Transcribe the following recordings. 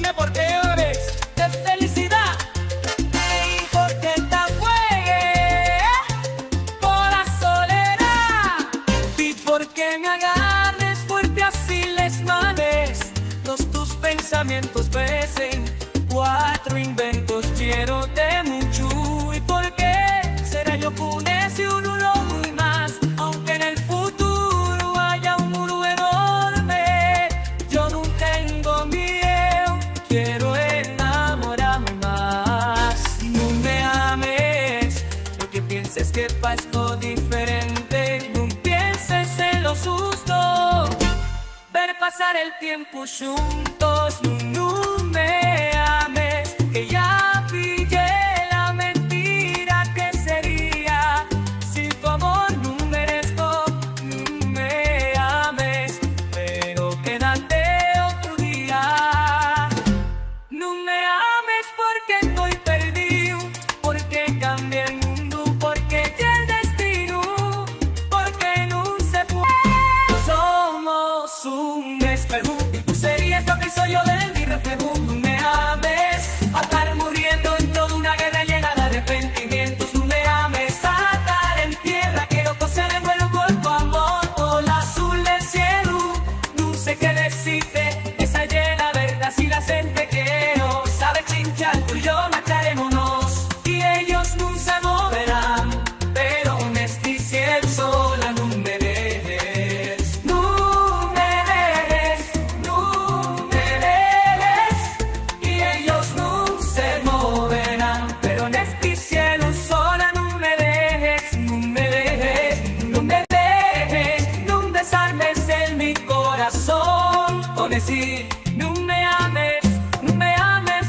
Dime por qué llores de felicidad y por qué te juegues por la soledad y por qué me agarres fuerte así les manes tus pensamientos pesen. Cuatro inventos quiero de mucho y por qué será yo pune si uno no muy más aunque en el futuro haya un muro enorme yo no tengo miedo quiero enamorarme más no me ames lo que pienses que pasó diferente no pienses en lo susto ver pasar el tiempo juntos no me ames que ya pillé la mentira que sería si tu amor no merezco no me ames pero quédate otro día no me ames porque estoy perdido porque cambié el mundo porque ya el destino porque no se puede somos un espejo y tú serías lo que soy yo de mi reflejo no me ames a estar muriendo en toda una guerra llena de arrepentimientos no me ames a estar en tierra quiero coser en vuelo por tu amor por el azul del cielo no sé qué decirte esa llena verdad si la gente quiero sabe chinchar tú y yo marcharémonos y ellos no se moverán pero me estoy cielo sola no me dejes no me dejes no me dejes y ellos no se moverán pero me estoy cielo sola no me dejes no me dejes no me dejes no desarmes en mi corazón con decir no me ames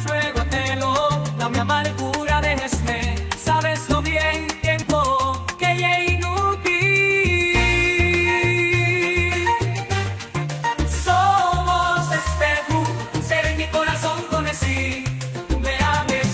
ruego te lo dame amargura déjesme sabes lo bien tiempo que ya es inútil somos espejo ser en mi corazón con decir no me ames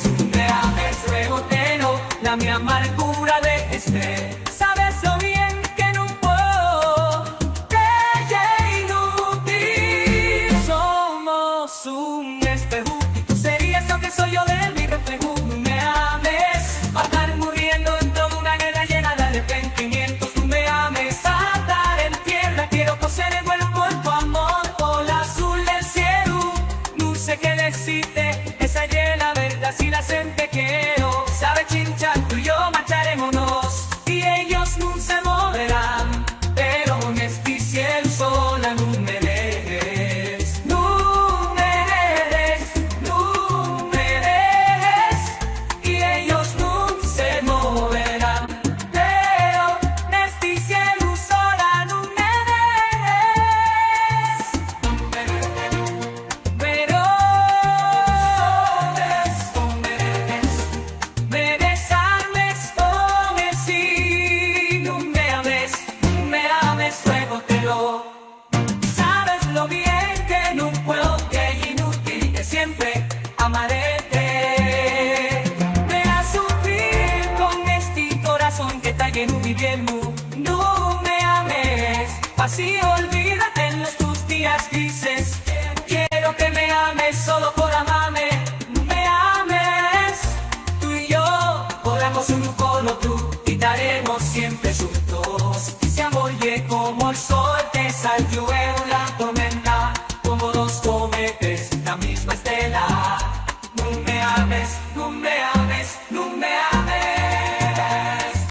ruego te lo dame amargura déjesme sabes lo bien que no puedo que ya es inútil somos un espejo y tú serías lo que soy yo de mi reflejo no me ames a estar muriendo en toda una guerra llena de arrepentimientos no me ames a estar en tierra quiero coser el vuelo por tu amor por el azul del cielo no sé qué decirte esa llena verdad si la gente quiero sabe chinchar tú y yo marcharémonos y ellos no se moverán pero me estoy cielo sola no me dejes no me dejes no me dejes y ellos no se moverán pero me estoy cielo sola no me dejes pero me desarmes con el sí no me ames luego te lo sabes lo bien que no puedo que es inútil que siempre amaré me has sufrir con este corazón que está lleno viviendo no me ames así olvídate en tus días grises quiero que me ames solo por amarme no me ames tú y yo podamos uno con otro y daremos siempre juntos y se amolle como el sol te salió en la tormenta como dos cometes la misma estela no me ames no me